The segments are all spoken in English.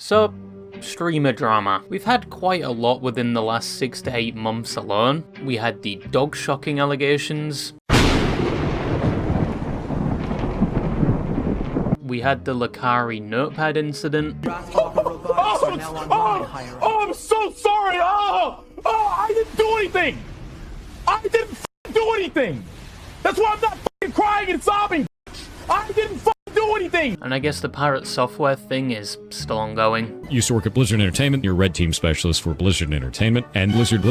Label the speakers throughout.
Speaker 1: So, streamer drama. We've had quite a lot within the last 6 to 8 months alone. We had the dog shocking allegations. We had the Lakari notepad incident.
Speaker 2: I'm so sorry! I didn't do anything! I didn't do anything! That's why I'm not crying and sobbing! I didn't do anything!
Speaker 1: And I guess the pirate software thing is still ongoing.
Speaker 3: Used to work at Blizzard Entertainment, you're red team specialist for Blizzard Entertainment, and Blizzard.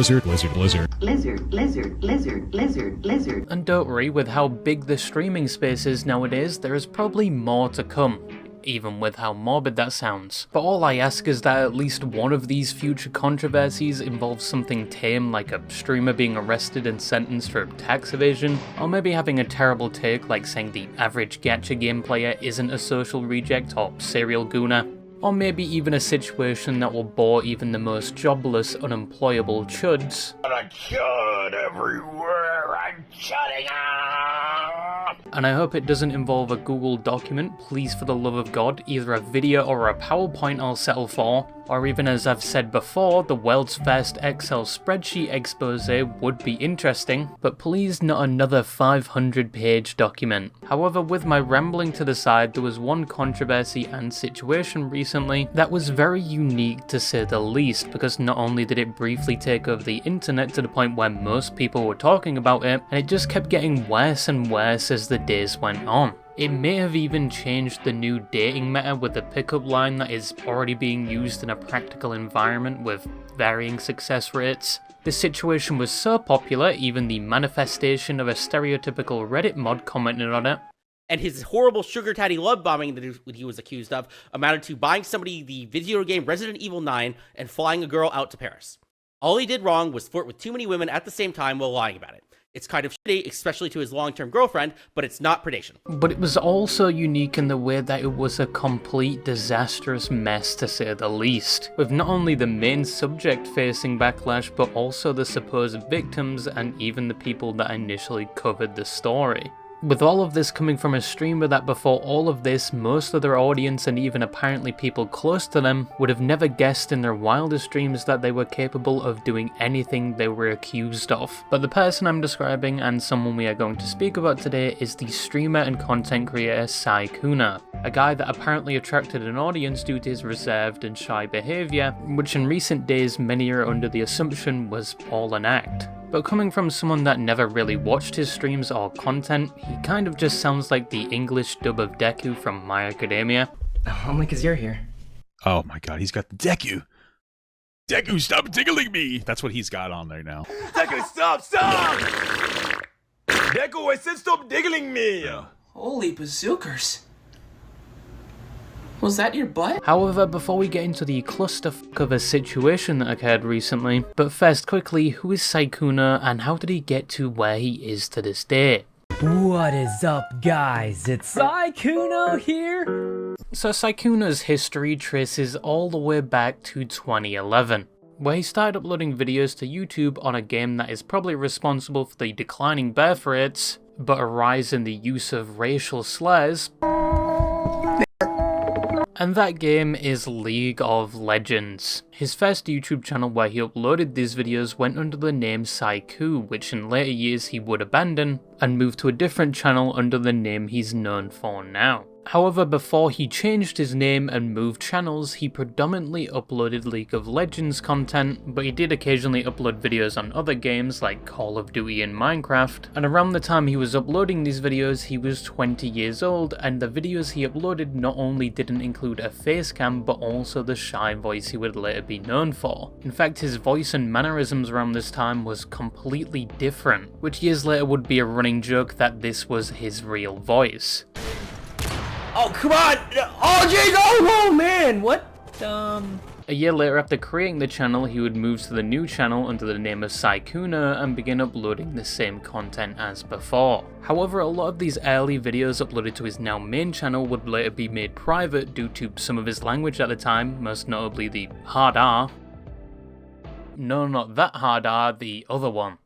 Speaker 1: And don't worry, with how big the streaming space is nowadays, there is probably more to come. Even with how morbid that sounds. But all I ask is that at least one of these future controversies involves something tame like a streamer being arrested and sentenced for tax evasion, or maybe having a terrible take like saying the average gacha game player isn't a social reject or serial gooner, or maybe even a situation that will bore even the most jobless, unemployable chuds.
Speaker 2: I chud everywhere, I'm chudding up!
Speaker 1: And I hope it doesn't involve a Google document, please for the love of God, either a video or a PowerPoint I'll settle for, or even as I've said before, the world's first Excel spreadsheet expose would be interesting, but please not another 500-page document. However, with my rambling to the side, there was one controversy and situation recently that was very unique to say the least, because not only did it briefly take over the internet to the point where most people were talking about it, and it just kept getting worse and worse as the days went on. It may have even changed the new dating meta with the pickup line that is already being used in a practical environment with varying success rates. This situation was so popular, even the manifestation of a stereotypical Reddit mod commented on it.
Speaker 4: And his horrible sugar daddy love bombing that he was accused of amounted to buying somebody the video game Resident Evil 9 and flying a girl out to Paris. All he did wrong was flirt with too many women at the same time while lying about it. It's kind of shitty, especially to his long-term girlfriend, but it's not predation.
Speaker 1: But it was also unique in the way that it was a complete disastrous mess, to say the least, with not only the main subject facing backlash, but also the supposed victims and even the people that initially covered the story. With all of this coming from a streamer that before all of this, most of their audience and even apparently people close to them would have never guessed in their wildest dreams that they were capable of doing anything they were accused of. But the person I'm describing and someone we are going to speak about today is the streamer and content creator Sykkuno, a guy that apparently attracted an audience due to his reserved and shy behaviour, which in recent days many are under the assumption was all an act. But coming from someone that never really watched his streams or content, he kind of just sounds like the English dub of Deku from My Academia.
Speaker 5: Only 'cause you're here.
Speaker 6: Oh my god, he's got the Deku! Deku, stop tickling me! That's what he's got on there now.
Speaker 2: Deku, stop! Deku, I said stop diggling me!
Speaker 5: Holy bazookers. Was that your butt?
Speaker 1: However, before we get into the clusterfuck of a situation that occurred recently, but first quickly, who is Sykkuno and how did he get to where he is to this day?
Speaker 7: What is up, guys? It's Sykkuno here!
Speaker 1: So Sykkuno's history traces all the way back to 2011, where he started uploading videos to YouTube on a game that is probably responsible for the declining birth rates, but a rise in the use of racial slurs. And that game is League of Legends. His first YouTube channel where he uploaded these videos went under the name Sykku, which in later years he would abandon, and move to a different channel under the name he's known for now. However, before he changed his name and moved channels, he predominantly uploaded League of Legends content, but he did occasionally upload videos on other games like Call of Duty and Minecraft, and around the time he was uploading these videos he was 20 years old, and the videos he uploaded not only didn't include a face cam but also the shy voice he would later be known for. In fact, his voice and mannerisms around this time was completely different, which years later would be a running joke that this was his real voice.
Speaker 4: Oh, come on! Oh, jeez! Oh, man! What?
Speaker 1: A year later, after creating the channel, he would move to the new channel under the name of Sykkuno and begin uploading the same content as before. However, a lot of these early videos uploaded to his now main channel would later be made private due to some of his language at the time, most notably the hard R. No, not that hard R, the other one.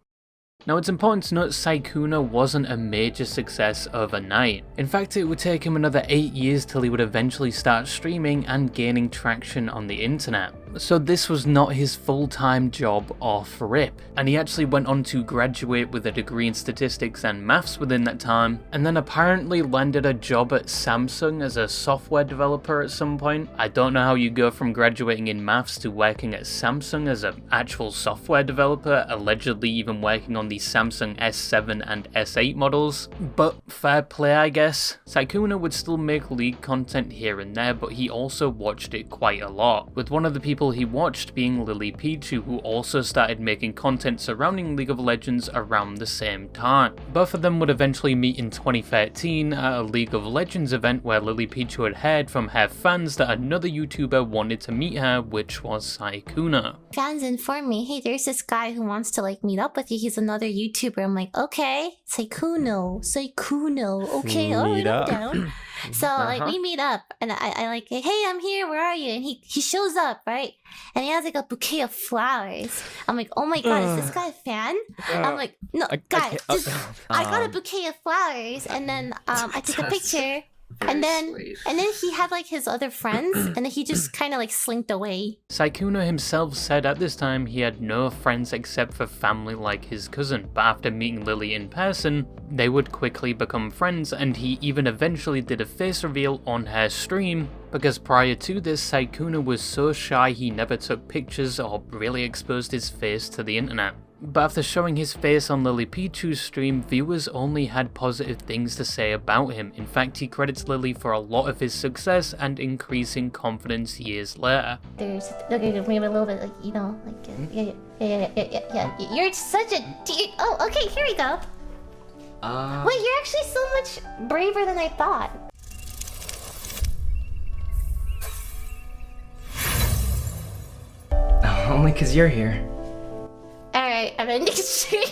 Speaker 1: Now it's important to note Sykkuno wasn't a major success overnight. In fact, it would take him another 8 years till he would eventually start streaming and gaining traction on the internet. So this was not his full-time job off rip, and he actually went on to graduate with a degree in statistics and maths within that time, and then apparently landed a job at Samsung as a software developer at some point. I don't know how you go from graduating in maths to working at Samsung as an actual software developer, allegedly even working on the Samsung S7 and S8 models, but fair play I guess. Sykkuno would still make League content here and there, but he also watched it quite a lot, with one of the people he watched being LEMMiNO, who also started making content surrounding League of Legends around the same time. Both of them would eventually meet in 2013 at a League of Legends event where LEMMiNO had heard from her fans that another YouTuber wanted to meet her, which was Sykkuno.
Speaker 8: Fans informed me, hey, there's this guy who wants to like meet up with you. He's another YouTuber. I'm like, okay, Sykkuno, okay, alright, I'm down. So like we meet up and I like, hey, I'm here, where are you? And he shows up, right? And he has like a bouquet of flowers. I'm like, oh my god, is this guy a fan? I'm like, no, guys, I got a bouquet of flowers, and then I took a picture. And then he had like his other friends, and then he just kind of like slinked away.
Speaker 1: Sykkuno himself said at this time he had no friends except for family like his cousin, but after meeting Lily in person, they would quickly become friends, and he even eventually did a face reveal on her stream, because prior to this, Sykkuno was so shy he never took pictures or really exposed his face to the internet. But after showing his face on LEMMiNO's stream, viewers only had positive things to say about him. In fact, he credits Lily for a lot of his success and increasing confidence years later.
Speaker 8: There's maybe a little bit like, you know, like, yeah. You're such a dear. Oh, okay, here we go. Wait, you're actually so much braver than I thought.
Speaker 5: Only because you're here.
Speaker 8: Alright, I'm ending stream.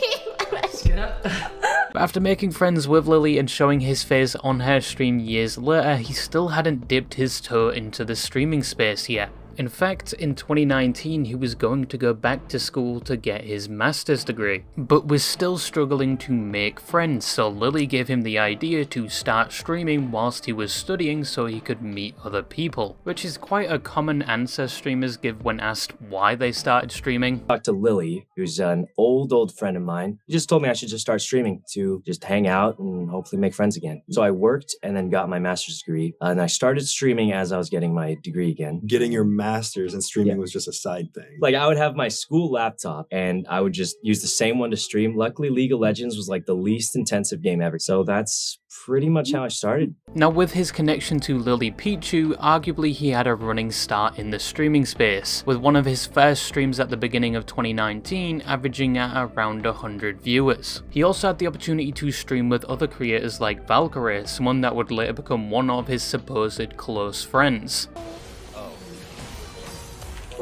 Speaker 1: But after making friends with Lily and showing his face on her stream years later, he still hadn't dipped his toe into the streaming space yet. In fact, in 2019 he was going to go back to school to get his master's degree, but was still struggling to make friends, so Lily gave him the idea to start streaming whilst he was studying so he could meet other people, which is quite a common answer streamers give when asked why they started streaming.
Speaker 9: I talked to Lily, who's an old friend of mine. He just told me I should just start streaming to just hang out and hopefully make friends again. So I worked and then got my master's degree, and I started streaming as I was getting my degree again.
Speaker 10: Getting your master's and streaming was just a side thing.
Speaker 9: Like I would have my school laptop and I would just use the same one to stream. Luckily, League of Legends was like the least intensive game ever. So that's pretty much how I started.
Speaker 1: Now with his connection to LEMMiNO, arguably he had a running start in the streaming space, with one of his first streams at the beginning of 2019 averaging at around 100 viewers. He also had the opportunity to stream with other creators like Valkyrie, someone that would later become one of his supposed close friends.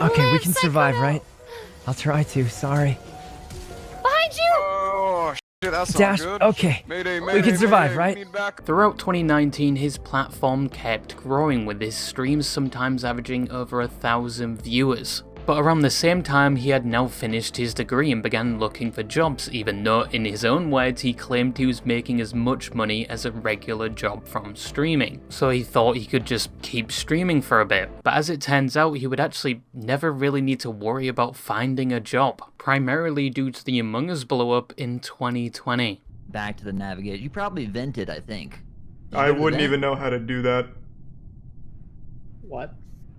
Speaker 7: Okay, we can survive, right? I'll try to, sorry.
Speaker 8: Behind you!
Speaker 11: Oh, shit, that's
Speaker 7: Dash,
Speaker 11: not good.
Speaker 7: okay.
Speaker 11: Mayday,
Speaker 7: We can survive, right?
Speaker 11: need back.
Speaker 1: Throughout 2019, his platform kept growing, with his streams sometimes averaging over 1,000 viewers. But around the same time, he had now finished his degree and began looking for jobs, even though in his own words he claimed he was making as much money as a regular job from streaming. So he thought he could just keep streaming for a bit. But as it turns out, he would actually never really need to worry about finding a job, primarily due to the Among Us blow up in 2020.
Speaker 12: Back to the navigate. You probably vented, I think.
Speaker 10: I wouldn't even know how to do that.
Speaker 5: What?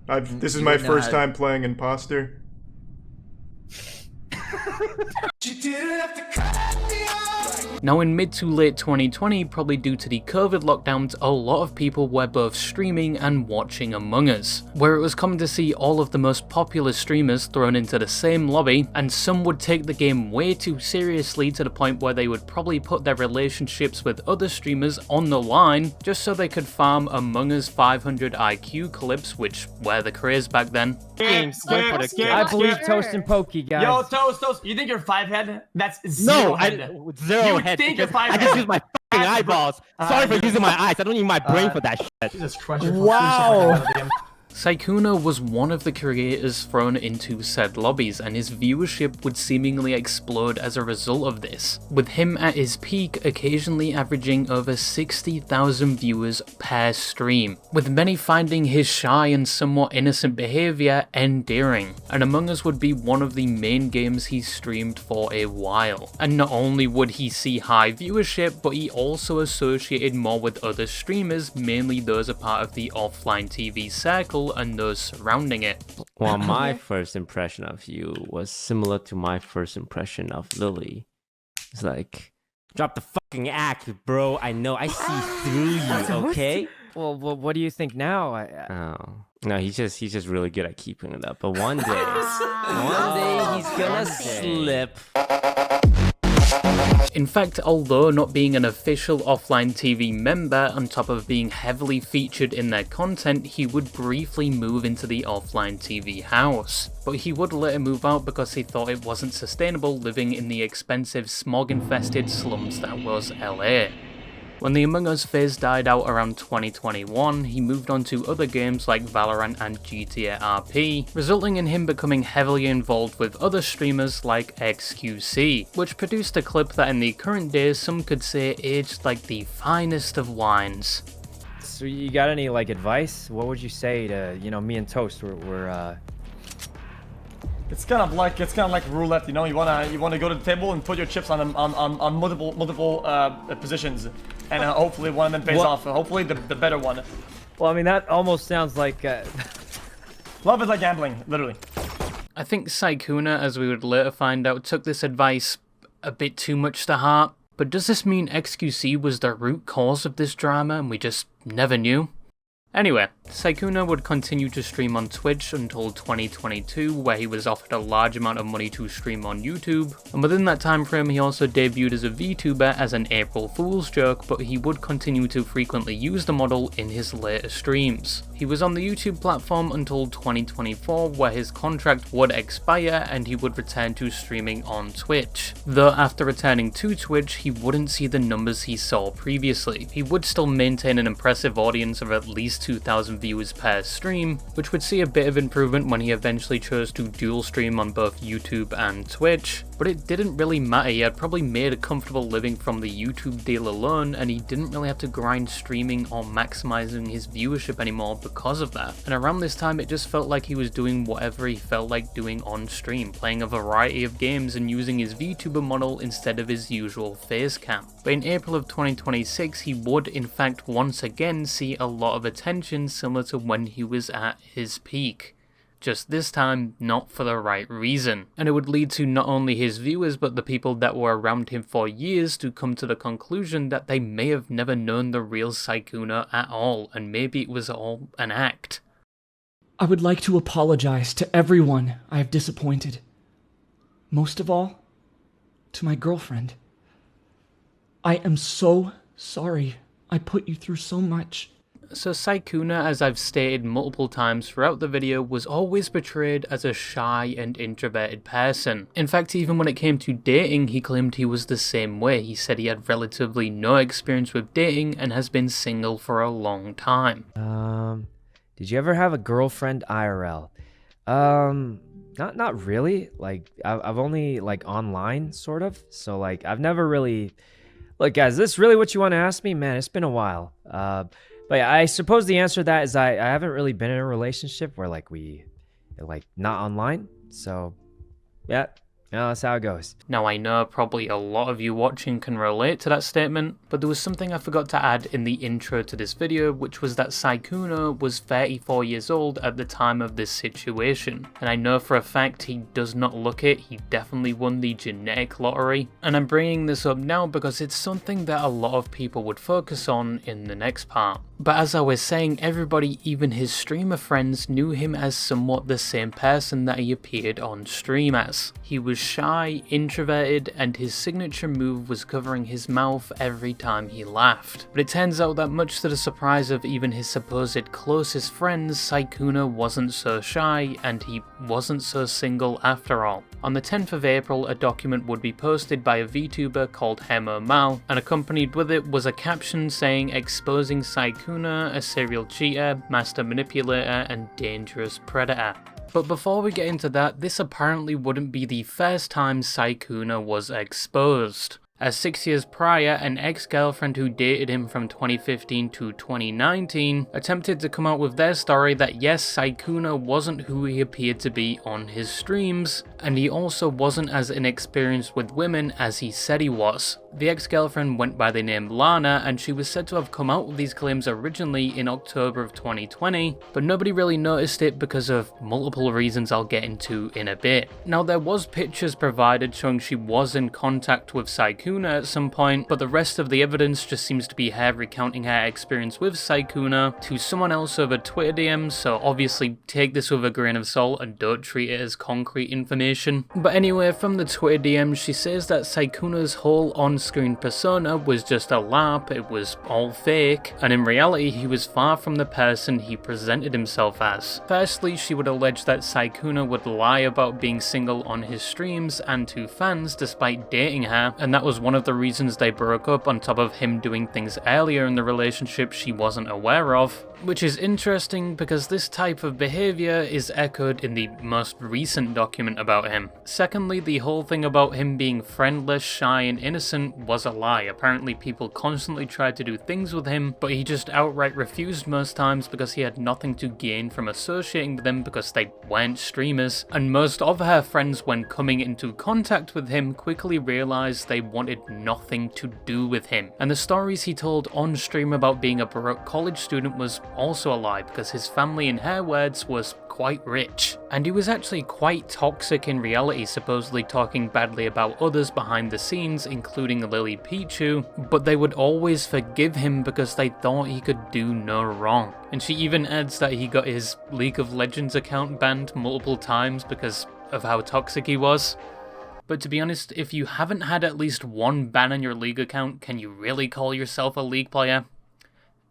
Speaker 10: This is my first time playing Imposter.
Speaker 1: Now in mid to late 2020, probably due to the COVID lockdowns, a lot of people were both streaming and watching Among Us, where it was common to see all of the most popular streamers thrown into the same lobby, and some would take the game way too seriously to the point where they would probably put their relationships with other streamers on the line just so they could farm Among Us 500 IQ clips, which were the craze back then.
Speaker 7: I believe Toast and Pokey, guys.
Speaker 5: Yo, Toast, you think you're 5 head? That's zero head.
Speaker 12: Zero head.
Speaker 5: Think you're 5
Speaker 12: I just use my fucking eyeballs. Sorry for using my eyes. I don't need my brain for that shit.
Speaker 5: Jesus Christ,
Speaker 7: Wow.
Speaker 1: Sykkuno was one of the creators thrown into said lobbies, and his viewership would seemingly explode as a result of this, with him at his peak occasionally averaging over 60,000 viewers per stream, with many finding his shy and somewhat innocent behaviour endearing, and Among Us would be one of the main games he streamed for a while. And not only would he see high viewership, but he also associated more with other streamers, mainly those a part of the offline TV circle and those surrounding it.
Speaker 11: Well, my first impression of you was similar to my first impression of Lily. It's like, drop the fucking act, bro. I know, I see through you, okay?
Speaker 13: Well, what do you think now?
Speaker 11: Oh. No, he's just really good at keeping it up. But one day he's gonna slip.
Speaker 1: In fact, although not being an official offline TV member, on top of being heavily featured in their content, he would briefly move into the offline TV house. But he would later move out because he thought it wasn't sustainable living in the expensive smog-infested slums that was LA. When the Among Us phase died out around 2021, he moved on to other games like Valorant and GTA RP, resulting in him becoming heavily involved with other streamers like XQC, which produced a clip that in the current days some could say aged like the finest of wines.
Speaker 13: So you got any like advice? What would you say to, you know, me and Toast?
Speaker 5: It's kind of like roulette, you know. You wanna go to the table and put your chips on multiple positions, and hopefully one of them pays off. Hopefully the better one.
Speaker 13: Well, I mean that almost sounds like
Speaker 5: love is like gambling, literally.
Speaker 1: I think Sykkuno, as we would later find out, took this advice a bit too much to heart. But does this mean XQC was the root cause of this drama and we just never knew? Anyway, Sykkuno would continue to stream on Twitch until 2022, where he was offered a large amount of money to stream on YouTube, and within that time frame he also debuted as a VTuber as an April Fool's joke, but he would continue to frequently use the model in his later streams. He was on the YouTube platform until 2024, where his contract would expire and he would return to streaming on Twitch. Though after returning to Twitch, he wouldn't see the numbers he saw previously. He would still maintain an impressive audience of at least 2,000 viewers per stream, which would see a bit of improvement when he eventually chose to dual stream on both YouTube and Twitch, but it didn't really matter. He had probably made a comfortable living from the YouTube deal alone, and he didn't really have to grind streaming or maximizing his viewership anymore because of that. And around this time it just felt like he was doing whatever he felt like doing on stream, playing a variety of games and using his VTuber model instead of his usual face cam. But in April of 2026 he would in fact once again see a lot of attention similar to when he was at his peak. Just this time, not for the right reason. And it would lead to not only his viewers, but the people that were around him for years to come to the conclusion that they may have never known the real Sykkuno at all, and maybe it was all an act.
Speaker 14: I would like to apologize to everyone I have disappointed. Most of all, to my girlfriend. I am so sorry. I put you through so much.
Speaker 1: So Sykkuno, as I've stated multiple times throughout the video, was always portrayed as a shy and introverted person. In fact, even when it came to dating, he claimed he was the same way. He said he had relatively no experience with dating and has been single for a long time.
Speaker 13: Did you ever have a girlfriend IRL? Not really. Like, I've only, like, online, sort of. So, like, I've never really... Look, guys, is this really what you want to ask me? Man, it's been a while. But yeah, I suppose the answer to that is I haven't really been in a relationship where, like, not online. So, yeah. That's how it goes.
Speaker 1: Now I know probably a lot of you watching can relate to that statement, but there was something I forgot to add in the intro to this video, which was that Sykkuno was 34 years old at the time of this situation. And I know for a fact he does not look it, he definitely won the genetic lottery. And I'm bringing this up now because it's something that a lot of people would focus on in the next part. But as I was saying, everybody, even his streamer friends, knew him as somewhat the same person that he appeared on stream as. He was shy, introverted, and his signature move was covering his mouth every time he laughed. But it turns out that much to the surprise of even his supposed closest friends, Sykkuno wasn't so shy, and he wasn't so single after all. On the 10th of April, a document would be posted by a VTuber called Mal, and accompanied with it was a caption saying exposing Sykkuno, a serial cheater, master manipulator, and dangerous predator. But before we get into that, this apparently wouldn't be the first time Sykkuno was exposed. As 6 years prior, an ex-girlfriend who dated him from 2015 to 2019 attempted to come out with their story that yes, Sykkuno wasn't who he appeared to be on his streams, and he also wasn't as inexperienced with women as he said he was. The ex-girlfriend went by the name Lana, and she was said to have come out with these claims originally in October of 2020, but nobody really noticed it because of multiple reasons I'll get into in a bit. Now, there was pictures provided showing she was in contact with Sykkuno at some point, but the rest of the evidence just seems to be her recounting her experience with Sykkuno to someone else over Twitter DMs, so obviously take this with a grain of salt and don't treat it as concrete information. But anyway, from the Twitter DMs, she says that Sykkuno's whole on-screen persona was just a LARP, it was all fake, and in reality he was far from the person he presented himself as. Firstly, she would allege that Sykkuno would lie about being single on his streams and to fans despite dating her, and that was one of the reasons they broke up, on top of him doing things earlier in the relationship she wasn't aware of. Which is interesting because this type of behaviour is echoed in the most recent document about him. Secondly, the whole thing about him being friendless, shy and innocent was a lie. Apparently people constantly tried to do things with him, but he just outright refused most times because he had nothing to gain from associating with them because they weren't streamers. And most of her friends, when coming into contact with him, quickly realised they wanted nothing to do with him. And the stories he told on stream about being a broke college student was also a lie because his family, in her words, was quite rich. And he was actually quite toxic in reality, supposedly talking badly about others behind the scenes, including Lily Pichu, but they would always forgive him because they thought he could do no wrong. And she even adds that he got his League of Legends account banned multiple times because of how toxic he was. But to be honest, if you haven't had at least one ban on your League account, can you really call yourself a League player?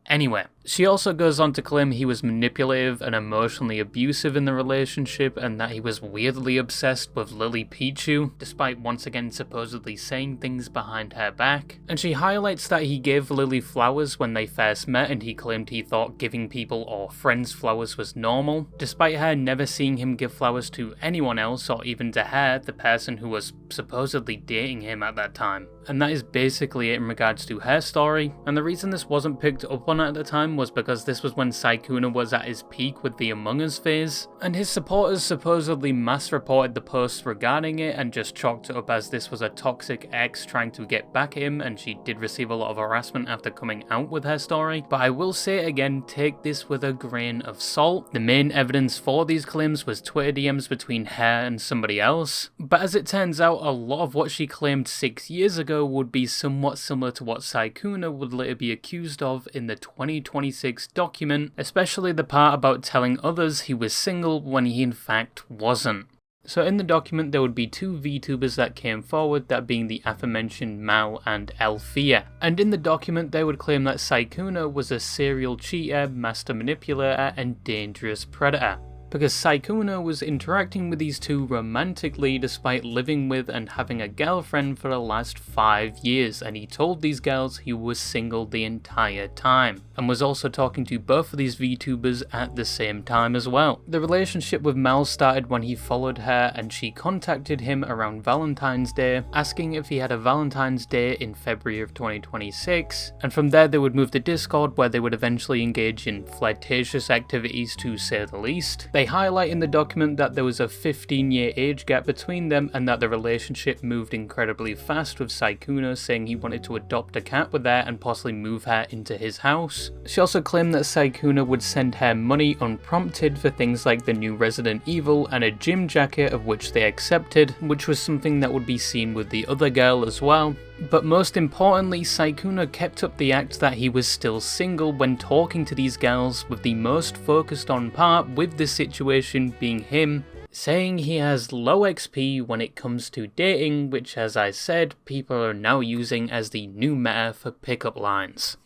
Speaker 1: Anyway, she also goes on to claim he was manipulative and emotionally abusive in the relationship, and that he was weirdly obsessed with Lily Pichu, despite once again supposedly saying things behind her back. And she highlights that he gave Lily flowers when they first met, and he claimed he thought giving people or friends flowers was normal, despite her never seeing him give flowers to anyone else or even to her, the person who was supposedly dating him at that time. And that is basically it in regards to her story, and the reason this wasn't picked up on at the time was because this was when Sykkuno was at his peak with the Among Us phase, and his supporters supposedly mass reported the posts regarding it and just chalked it up as this was a toxic ex trying to get back at him, and she did receive a lot of harassment after coming out with her story. But I will say it again, take this with a grain of salt. The main evidence for these claims was Twitter DMs between her and somebody else, but as it turns out, a lot of what she claimed 6 years ago would be somewhat similar to what Sykkuno would later be accused of in the 2026 document, especially the part about telling others he was single when he in fact wasn't. So in the document there would be two VTubers that came forward, that being the aforementioned Mal and Elfia. And in the document they would claim that Sykkuno was a serial cheater, master manipulator and dangerous predator, because Sykkuno was interacting with these two romantically despite living with and having a girlfriend for the last 5 years, and he told these girls he was single the entire time, and was also talking to both of these VTubers at the same time as well. The relationship with Mel started when he followed her and she contacted him around Valentine's Day, asking if he had a Valentine's Day in February of 2026, and from there they would move to Discord, where they would eventually engage in flirtatious activities to say the least. They highlight in the document that there was a 15-year age gap between them, and that the relationship moved incredibly fast, with Sykkuno saying he wanted to adopt a cat with her and possibly move her into his house. She also claimed that Sykkuno would send her money unprompted for things like the new Resident Evil and a gym jacket, of which they accepted, which was something that would be seen with the other girl as well. But most importantly, Sykkuno kept up the act that he was still single when talking to these girls, with the most focused on part with the situation being him, saying he has low XP when it comes to dating, which, as I said, people are now using as the new meta for pickup lines.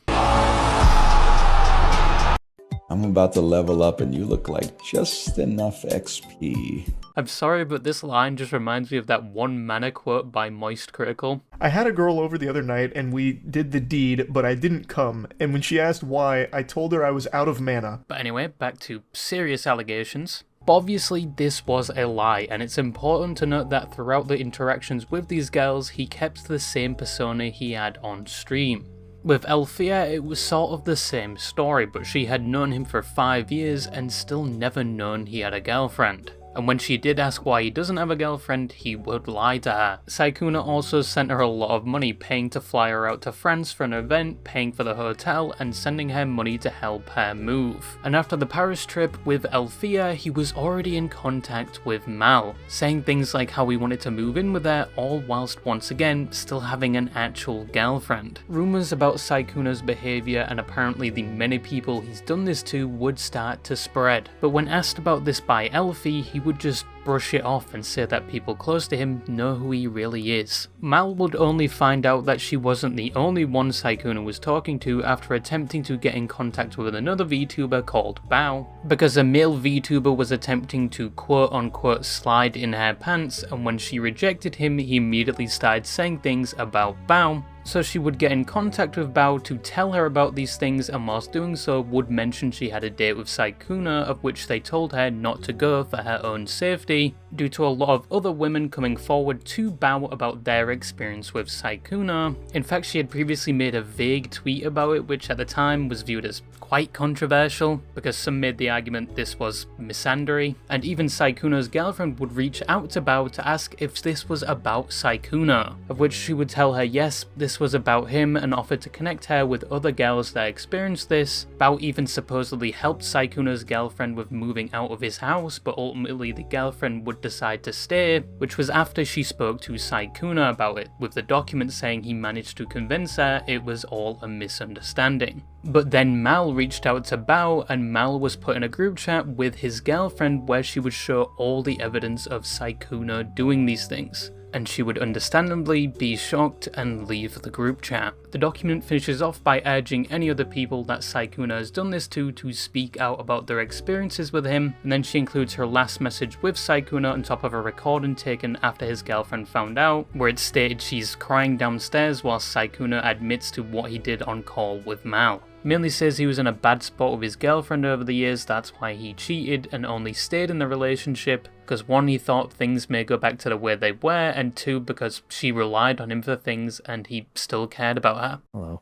Speaker 15: I'm about to level up and you look like just enough XP.
Speaker 1: I'm sorry, but this line just reminds me of that one mana quote by Moist Critical.
Speaker 16: I had a girl over the other night and we did the deed, but I didn't come. And when she asked why, I told her I was out of mana.
Speaker 1: But anyway, back to serious allegations. But obviously this was a lie, and it's important to note that throughout the interactions with these girls, he kept the same persona he had on stream. With Althea, it was sort of the same story, but she had known him for 5 years and still never known he had a girlfriend. And when she did ask why he doesn't have a girlfriend, he would lie to her. Sykkuno also sent her a lot of money, paying to fly her out to France for an event, paying for the hotel, and sending her money to help her move. And after the Paris trip with Althea, he was already in contact with Mal, saying things like how he wanted to move in with her, all whilst once again still having an actual girlfriend. Rumours about Sykkuno's behaviour and apparently the many people he's done this to would start to spread. But when asked about this by Elfie, he would just brush it off and say that people close to him know who he really is. Mal would only find out that she wasn't the only one Sykkuno was talking to after attempting to get in contact with another VTuber called Bao, because a male VTuber was attempting to quote unquote slide in her pants, and when she rejected him, he immediately started saying things about Bao. So she would get in contact with Bao to tell her about these things, and whilst doing so would mention she had a date with Sykkuno, of which they told her not to go for her own safety, due to a lot of other women coming forward to Bao about their experience with Sykkuno. In fact, she had previously made a vague tweet about it, which at the time was viewed as quite controversial, because some made the argument this was misandry, and even Sykkuno's girlfriend would reach out to Bao to ask if this was about Sykkuno, of which she would tell her yes, this was about him, and offered to connect her with other girls that experienced this. Bao even supposedly helped Sykkuno's girlfriend with moving out of his house, but ultimately the girlfriend would decide to stay, which was after she spoke to Sykkuno about it, with the document saying he managed to convince her it was all a misunderstanding. But then Mal reached out to Bao, and Mal was put in a group chat with his girlfriend where she would show all the evidence of Sykkuno doing these things, and she would understandably be shocked and leave the group chat. The document finishes off by urging any other people that Sykkuno has done this to speak out about their experiences with him, and then she includes her last message with Sykkuno on top of a recording taken after his girlfriend found out, where it's stated she's crying downstairs while Sykkuno admits to what he did on call with Mal. Mainly says he was in a bad spot with his girlfriend over the years, that's why he cheated and only stayed in the relationship, because 1, he thought things may go back to the way they were, and 2, because she relied on him for things and he still cared about her.
Speaker 13: Hello.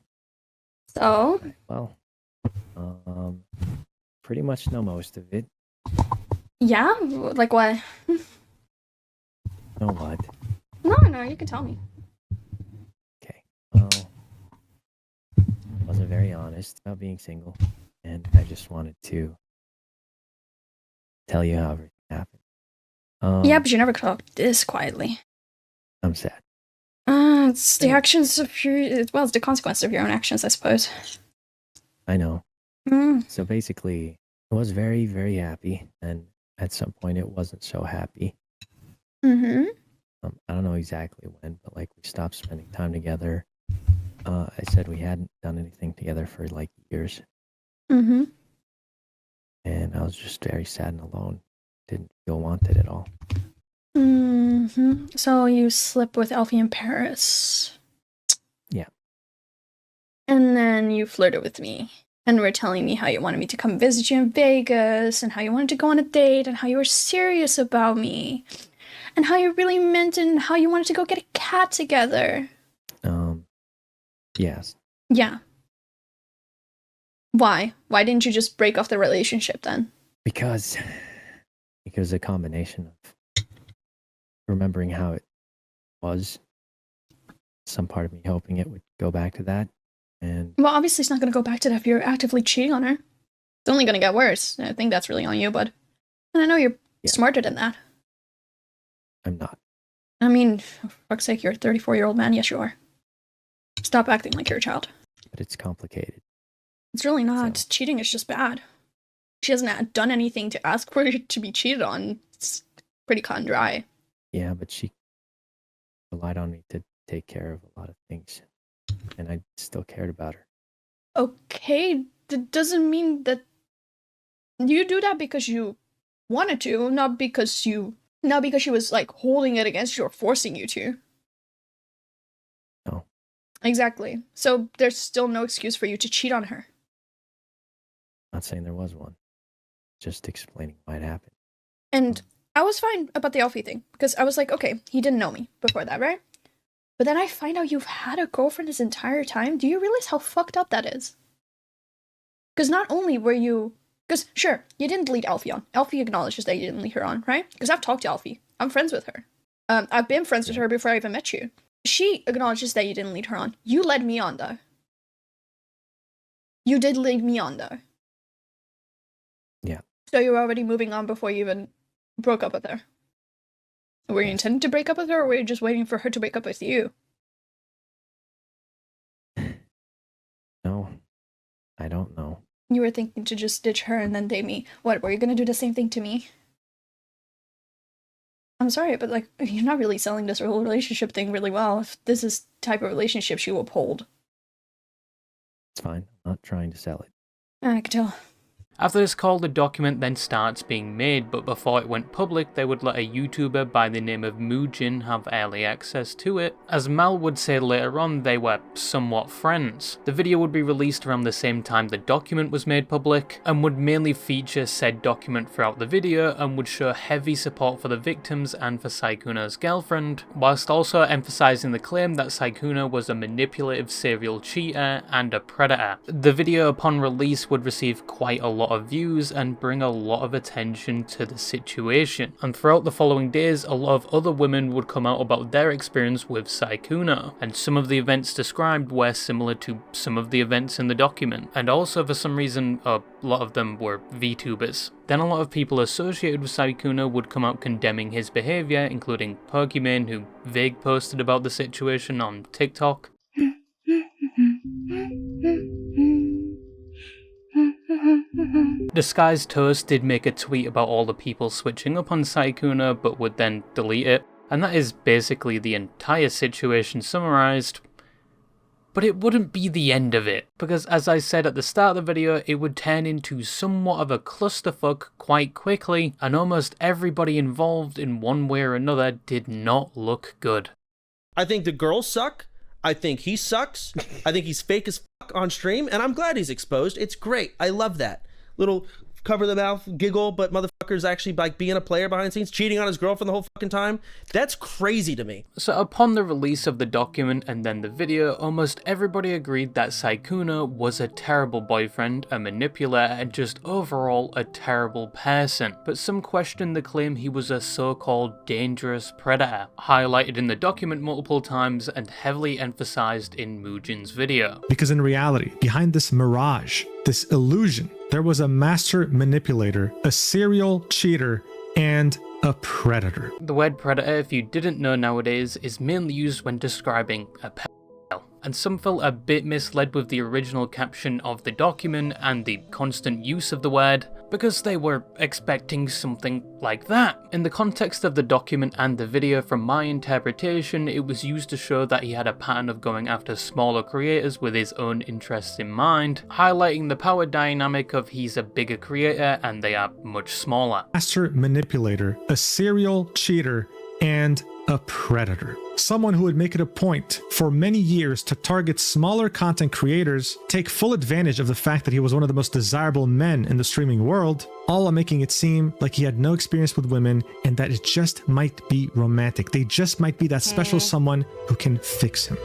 Speaker 17: So?
Speaker 13: Well, pretty much know most of it.
Speaker 17: Yeah? Like what?
Speaker 13: Know what?
Speaker 17: No, you can tell me.
Speaker 13: Well, I wasn't very honest about being single, and I just wanted to tell you how everything happened.
Speaker 17: Yeah, but you never talk this quietly.
Speaker 13: I'm sad.
Speaker 17: It's the actions of your... Well, it's the consequence of your own actions, I suppose.
Speaker 13: I know.
Speaker 17: Mm.
Speaker 13: So basically, I was very, very happy, and at some point it wasn't so happy.
Speaker 17: Mm-hmm.
Speaker 13: I don't know exactly when, but like we stopped spending time together. I said we hadn't done anything together for like years.
Speaker 17: Mm-hmm.
Speaker 13: And I was just very sad and alone. Didn't feel wanted at all.
Speaker 17: Mm-hmm. So you slept with Elfie in Paris.
Speaker 13: Yeah.
Speaker 17: And then you flirted with me. And were telling me how you wanted me to come visit you in Vegas, and how you wanted to go on a date, and how you were serious about me. And how you really meant, and how you wanted to go get a cat together.
Speaker 13: Yes.
Speaker 17: Yeah. Why? Why didn't you just break off the relationship then?
Speaker 13: Because a combination of remembering how it was, some part of me hoping it would go back to that, and
Speaker 17: Well, obviously it's not going to go back to that if you're actively cheating on her. It's only going to get worse. I think that's really on you, bud. And I know you're smarter than that.
Speaker 13: I'm not.
Speaker 17: I mean, for fuck's sake, you're a 34-year-old man. Yes, you are. Stop acting like you're a child.
Speaker 13: But it's complicated.
Speaker 17: It's really not. Cheating is just bad. She hasn't done anything to ask for it to be cheated on. It's pretty cut and dry.
Speaker 13: Yeah, but she relied on me to take care of a lot of things, and I still cared about her.
Speaker 17: Okay, that doesn't mean that You do that because you wanted to, not because she was like holding it against you or forcing you to.
Speaker 9: No.
Speaker 17: Exactly. So there's still no excuse for you to cheat on her.
Speaker 9: Not saying there was one. Just explaining why it happened.
Speaker 17: And I was fine about the Alfie thing, because I was like, okay, he didn't know me before that, right? But then I find out you've had a girlfriend this entire time. Do you realize how fucked up that is? Because not only were you... Because, sure, you didn't lead Alfie on. Alfie acknowledges that you didn't lead her on, right? Because I've talked to Alfie. I'm friends with her. I've been friends with her before I even met you. She acknowledges that you didn't lead her on. You led me on, though. You did lead me on, though.
Speaker 9: Yeah.
Speaker 17: So you were already moving on before you even broke up with her. Were you intending to break up with her, or were you just waiting for her to break up with you?
Speaker 9: No. I don't know.
Speaker 17: You were thinking to just ditch her and then date me. What, were you gonna do the same thing to me? I'm sorry, but like, you're not really selling this whole relationship thing really well if this is the type of relationships you uphold.
Speaker 9: It's fine. I'm not trying to sell it.
Speaker 17: I can tell.
Speaker 1: After this call, the document then starts being made, but before it went public, they would let a YouTuber by the name of Moojin have early access to it. As Mal would say later on, they were somewhat friends. The video would be released around the same time the document was made public, and would mainly feature said document throughout the video, and would show heavy support for the victims and for Sykkuno's girlfriend, whilst also emphasising the claim that Sykkuno was a manipulative serial cheater and a predator. The video upon release would receive quite a lot of views and bring a lot of attention to the situation, and throughout the following days a lot of other women would come out about their experience with Sykkuno, and some of the events described were similar to some of the events in the document, and also for some reason a lot of them were VTubers. Then a lot of people associated with Sykkuno would come out condemning his behaviour, including Pokimane, who vague posted about the situation on TikTok. Disguised Toast did make a tweet about all the people switching up on Sykkuno, but would then delete it, and that is basically the entire situation summarised. But it wouldn't be the end of it, because as I said at the start of the video, it would turn into somewhat of a clusterfuck quite quickly, and almost everybody involved in one way or another did not look good.
Speaker 18: I think the girls suck. I think he sucks. I think he's fake as fuck on stream, and I'm glad he's exposed. It's great. I love that. Little cover the mouth, giggle, but motherfucker's actually like being a player behind the scenes, cheating on his girlfriend the whole fucking time. That's crazy to me.
Speaker 1: So upon the release of the document and then the video, almost everybody agreed that Sykkuno was a terrible boyfriend, a manipulator, and just overall a terrible person. But some questioned the claim he was a so-called dangerous predator, highlighted in the document multiple times and heavily emphasized in Moojin's video.
Speaker 19: Because in reality, behind this mirage, this illusion, there was a master manipulator, a serial cheater, and a predator.
Speaker 1: The word predator, if you didn't know nowadays, is mainly used when describing a pedophile, and some felt a bit misled with the original caption of the document and the constant use of the word, because they were expecting something like that. In the context of the document and the video, from my interpretation, it was used to show that he had a pattern of going after smaller creators with his own interests in mind, highlighting the power dynamic of he's a bigger creator and they are much smaller.
Speaker 19: Master manipulator, a serial cheater, and a predator. Someone who would make it a point for many years to target smaller content creators, take full advantage of the fact that he was one of the most desirable men in the streaming world, all while making it seem like he had no experience with women and that it just might be romantic. They just might be that special someone who can fix him.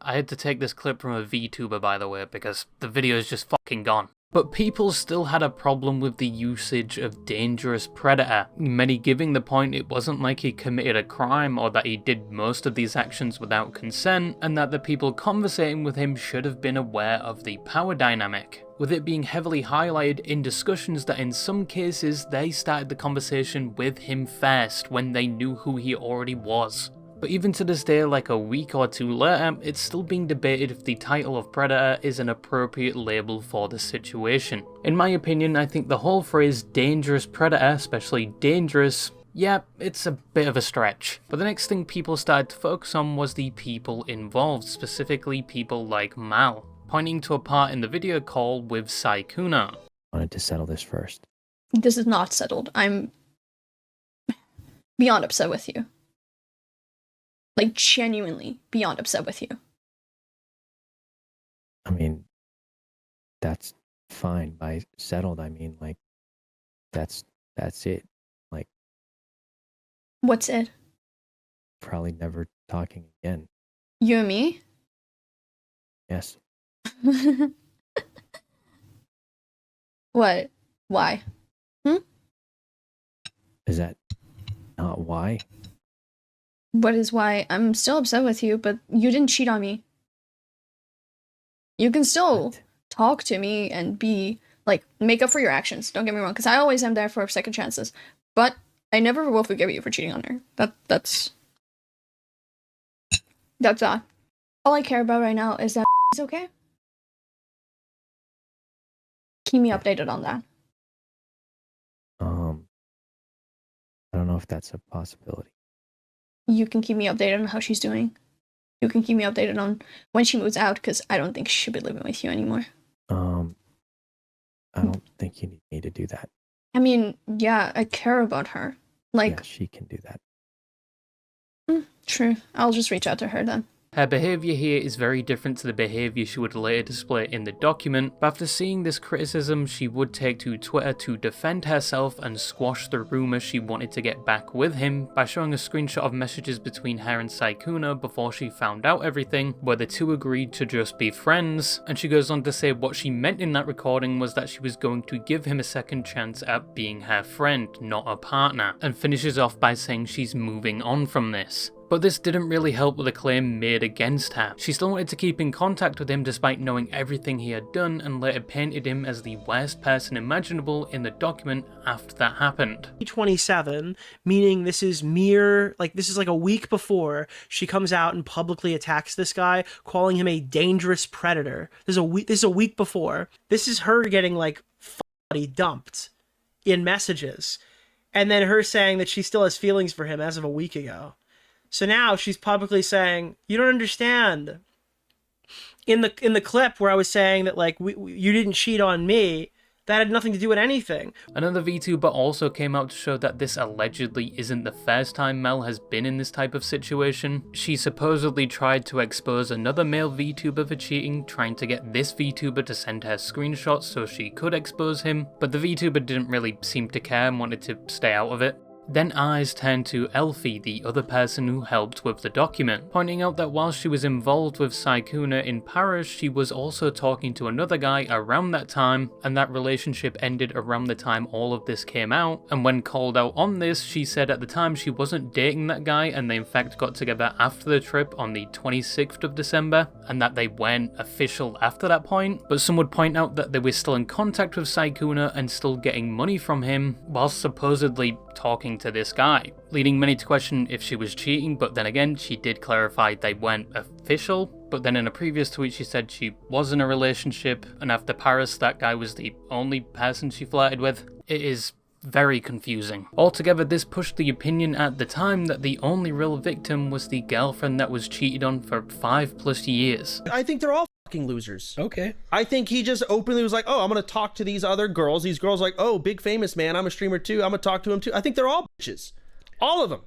Speaker 1: I had to take this clip from a VTuber, by the way, because the video is just fucking gone. But people still had a problem with the usage of dangerous predator, many giving the point it wasn't like he committed a crime or that he did most of these actions without consent, and that the people conversating with him should have been aware of the power dynamic, with it being heavily highlighted in discussions that in some cases they started the conversation with him first when they knew who he already was. But even to this day, like a week or two later, it's still being debated if the title of Predator is an appropriate label for the situation. In my opinion, I think the whole phrase dangerous predator, especially dangerous, yeah, it's a bit of a stretch. But the next thing people started to focus on was the people involved, specifically people like Mal, pointing to a part in the video call with Sykkuno.
Speaker 9: I wanted to settle this first.
Speaker 17: This is not settled. I'm beyond upset with you. Like, genuinely beyond upset with you.
Speaker 13: I mean, that's fine. By settled, I mean, like, that's it. Like,
Speaker 17: What's it?
Speaker 13: probably never talking again.
Speaker 17: You and me?
Speaker 13: Yes.
Speaker 17: What? Why?
Speaker 13: Is that not why?
Speaker 17: What is why? I'm still upset with you, but you didn't cheat on me. You can still talk to me and be, like, make up for your actions. Don't get me wrong, because I always am there for second chances. But I never will forgive you for cheating on her. That's that. All I care about right now is that he's okay. Keep me updated on that.
Speaker 13: I don't know if that's a possibility.
Speaker 17: You can keep me updated on how she's doing. You can keep me updated on when she moves out, because I don't think she should be living with you anymore.
Speaker 13: I don't think you need me to do that.
Speaker 17: I mean, yeah, I care about her. Like,
Speaker 13: Yeah, she can do that.
Speaker 17: True. I'll just reach out to her then.
Speaker 1: Her behaviour here is very different to the behaviour she would later display in the document, but after seeing this criticism, she would take to Twitter to defend herself and squash the rumour she wanted to get back with him by showing a screenshot of messages between her and Sykkuno before she found out everything, where the two agreed to just be friends, and she goes on to say what she meant in that recording was that she was going to give him a second chance at being her friend, not a partner, and finishes off by saying she's moving on from this. But this didn't really help with the claim made against her. She still wanted to keep in contact with him despite knowing everything he had done, and later painted him as the worst person imaginable in the document after that happened.
Speaker 20: 27, meaning this is like a week before she comes out and publicly attacks this guy, calling him a dangerous predator. This is a week before. This is her getting like dumped in messages, and then her saying that she still has feelings for him as of a week ago. So now she's publicly saying, "You don't understand." In the clip where I was saying that, like, you didn't cheat on me, that had nothing to do with anything.
Speaker 1: Another VTuber also came out to show that this allegedly isn't the first time Mel has been in this type of situation. She supposedly tried to expose another male VTuber for cheating, trying to get this VTuber to send her screenshots so she could expose him, but the VTuber didn't really seem to care and wanted to stay out of it. Then eyes turned to Elfie, the other person who helped with the document, pointing out that while she was involved with Sykkuno in Paris, she was also talking to another guy around that time, and that relationship ended around the time all of this came out, and when called out on this, she said at the time she wasn't dating that guy, and they in fact got together after the trip on the 26th of December, and that they weren't official after that point, but some would point out that they were still in contact with Sykkuno and still getting money from him, whilst supposedly talking to this guy, leading many to question if she was cheating, but then again, she did clarify they weren't official. But then in a previous tweet she said she was in a relationship, and after Paris that guy was the only person she flirted with. It is very confusing. Altogether, this pushed the opinion at the time that the only real victim was the girlfriend that was cheated on for 5+ years.
Speaker 18: I think they're all fucking losers.
Speaker 6: Okay.
Speaker 18: I think he just openly was like, oh, I'm gonna talk to these other girls. These girls like, oh, big famous man, I'm a streamer too, I'm gonna talk to him too. I think they're all bitches. All of them.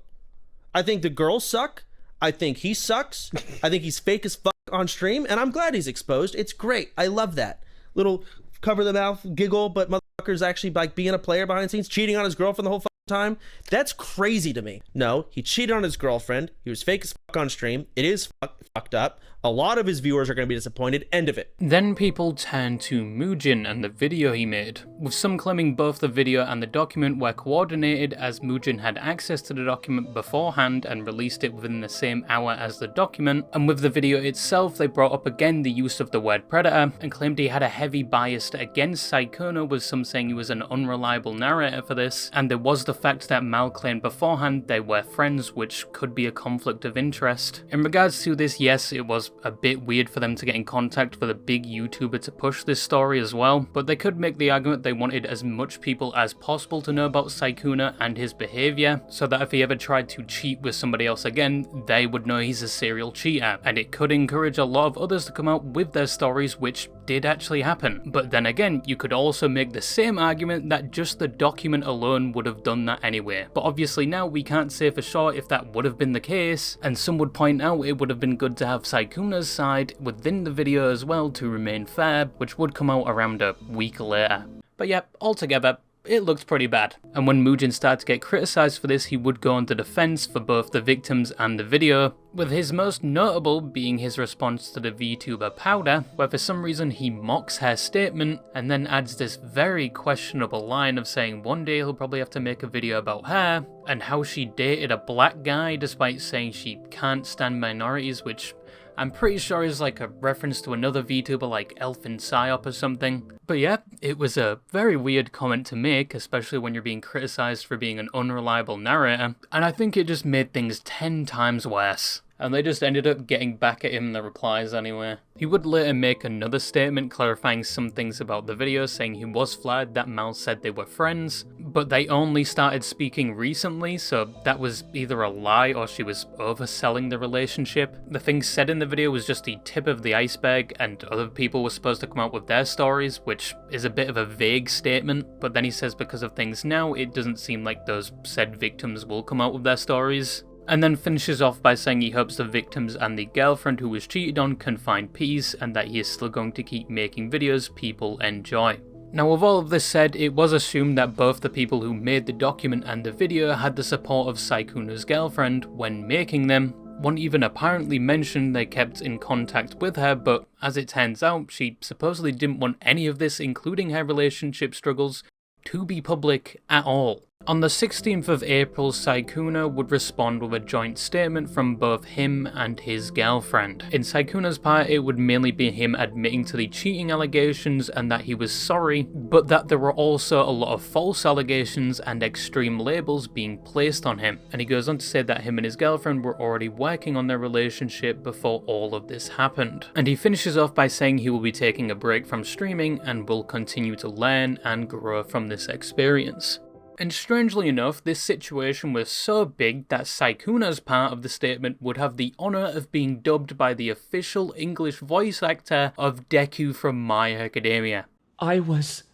Speaker 18: I think the girls suck. I think he sucks. I think he's fake as fuck on stream, and I'm glad he's exposed. It's great. I love that. Little cover the mouth giggle, but motherfucker's actually like being a player behind the scenes, cheating on his girlfriend the whole time. That's crazy to me. No, he cheated on his girlfriend. He was fake as fuck on stream. It is fucked up. A lot of his viewers are going to be disappointed. End of it.
Speaker 1: Then people turned to Muujin and the video he made, with some claiming both the video and the document were coordinated, as Muujin had access to the document beforehand and released it within the same hour as the document, and with the video itself they brought up again the use of the word predator and claimed he had a heavy bias against Sykkuno, with some saying he was an unreliable narrator for this, and there was the fact that Mal claimed beforehand they were friends, which could be a conflict of interest. In regards to this, yes, it was a bit weird for them to get in contact with a big YouTuber to push this story as well, but they could make the argument they wanted as much people as possible to know about Sykkuno and his behaviour, so that if he ever tried to cheat with somebody else again, they would know he's a serial cheater, and it could encourage a lot of others to come out with their stories, which did actually happen. But then again, you could also make the same argument that just the document alone would have done that anyway. But obviously now we can't say for sure if that would have been the case, and some would point out it would have been good to have Sykkuno's side within the video as well to remain fair, which would come out around a week later. But yeah, altogether, it looked pretty bad. And when Mugen started to get criticised for this, he would go on the defence for both the victims and the video, with his most notable being his response to the VTuber Powder, where for some reason he mocks her statement and then adds this very questionable line of saying one day he'll probably have to make a video about her, and how she dated a black guy despite saying she can't stand minorities, which I'm pretty sure is like a reference to another VTuber like Elfin Psyop or something. But yeah, it was a very weird comment to make, especially when you're being criticised for being an unreliable narrator, and I think it just made things 10 times worse. And they just ended up getting back at him in the replies anyway. He would later make another statement clarifying some things about the video, saying he was flattered that Mal said they were friends, but they only started speaking recently, so that was either a lie or she was overselling the relationship. The things said in the video was just the tip of the iceberg, and other people were supposed to come out with their stories, which is a bit of a vague statement, but then he says because of things now, it doesn't seem like those said victims will come out with their stories. And then finishes off by saying he hopes the victims and the girlfriend who was cheated on can find peace, and that he is still going to keep making videos people enjoy. Now with all of this said, it was assumed that both the people who made the document and the video had the support of Sykkuno's girlfriend when making them. One even apparently mentioned they kept in contact with her, but as it turns out, she supposedly didn't want any of this, including her relationship struggles, to be public at all. On the 16th of April, Sykkuno would respond with a joint statement from both him and his girlfriend. In Sykkuno's part, it would mainly be him admitting to the cheating allegations and that he was sorry, but that there were also a lot of false allegations and extreme labels being placed on him. And he goes on to say that him and his girlfriend were already working on their relationship before all of this happened. And he finishes off by saying he will be taking a break from streaming and will continue to learn and grow from this experience. And strangely enough, this situation was so big that Sykkuno's part of the statement would have the honour of being dubbed by the official English voice actor of Deku from My Hero Academia.
Speaker 14: I was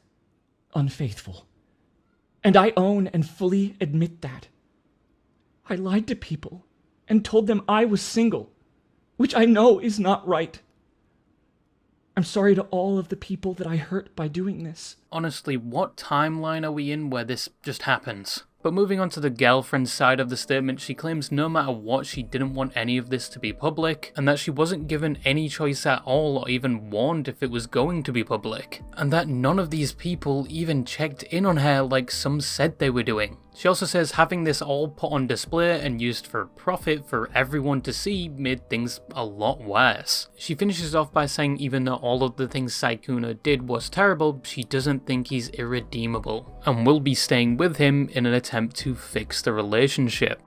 Speaker 14: unfaithful. And I own and fully admit that. I lied to people and told them I was single, which I know is not right. I'm sorry to all of the people that I hurt by doing this.
Speaker 1: Honestly, what timeline are we in where this just happens? But moving on to the girlfriend side of the statement, she claims no matter what, she didn't want any of this to be public, and that she wasn't given any choice at all or even warned if it was going to be public, and that none of these people even checked in on her like some said they were doing. She also says having this all put on display and used for profit for everyone to see made things a lot worse. She finishes off by saying even though all of the things Sykkuno did was terrible, she doesn't think he's irredeemable, and will be staying with him in an attempt to fix the relationship.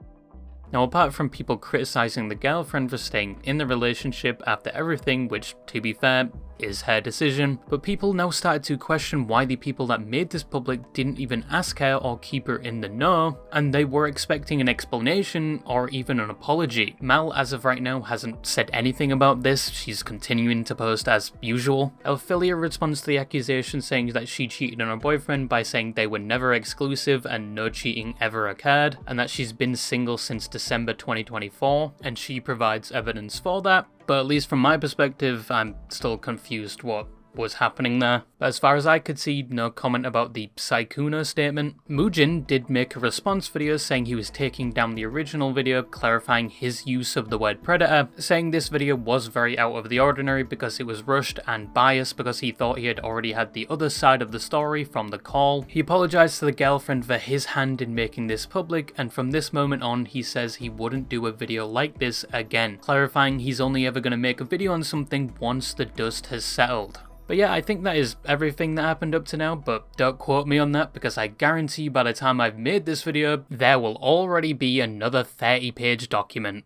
Speaker 1: Now apart from people criticising the girlfriend for staying in the relationship after everything, which to be fair, is her decision, but people now started to question why the people that made this public didn't even ask her or keep her in the know, and they were expecting an explanation or even an apology. Mal, as of right now, hasn't said anything about this. She's continuing to post as usual. Ophelia responds to the accusation saying that she cheated on her boyfriend by saying they were never exclusive and no cheating ever occurred, and that she's been single since December 2024, and she provides evidence for that. But at least from my perspective, I'm still confused what was happening there. But as far as I could see, no comment about the Sykkuno statement. Mugen did make a response video saying he was taking down the original video, clarifying his use of the word predator, saying this video was very out of the ordinary because it was rushed and biased because he thought he had already had the other side of the story from the call. He apologized to the girlfriend for his hand in making this public, and from this moment on he says he wouldn't do a video like this again, clarifying he's only ever going to make a video on something once the dust has settled. But yeah, I think that is everything that happened up to now, but don't quote me on that because I guarantee by the time I've made this video, there will already be another 30-page document.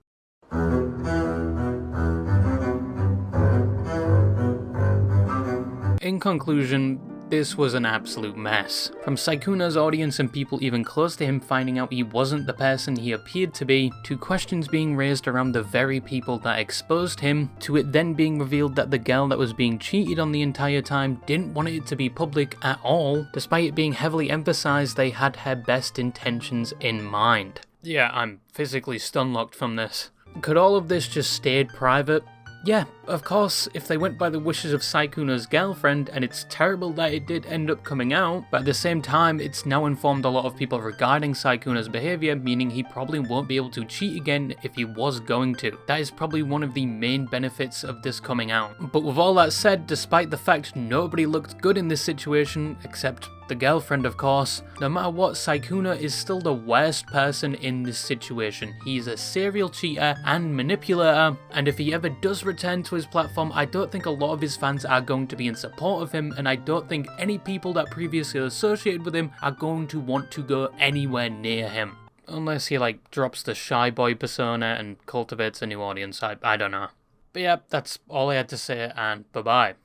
Speaker 1: In conclusion, this was an absolute mess. From Sykkuno's audience and people even close to him finding out he wasn't the person he appeared to be, to questions being raised around the very people that exposed him, to it then being revealed that the girl that was being cheated on the entire time didn't want it to be public at all, despite it being heavily emphasized they had her best intentions in mind. Yeah, I'm physically stunlocked from this. Could all of this just stayed private? Yeah, of course, if they went by the wishes of Sykkuno's girlfriend, and it's terrible that it did end up coming out, but at the same time, it's now informed a lot of people regarding Sykkuno's behaviour, meaning he probably won't be able to cheat again if he was going to. That is probably one of the main benefits of this coming out. But with all that said, despite the fact nobody looked good in this situation, except the girlfriend of course, no matter what, Sykkuno is still the worst person in this situation. He's a serial cheater and manipulator, and if he ever does return to his platform, I don't think a lot of his fans are going to be in support of him, and I don't think any people that previously associated with him are going to want to go anywhere near him. Unless he like drops the shy boy persona and cultivates a new audience, I don't know. But yeah, that's all I had to say, and bye bye.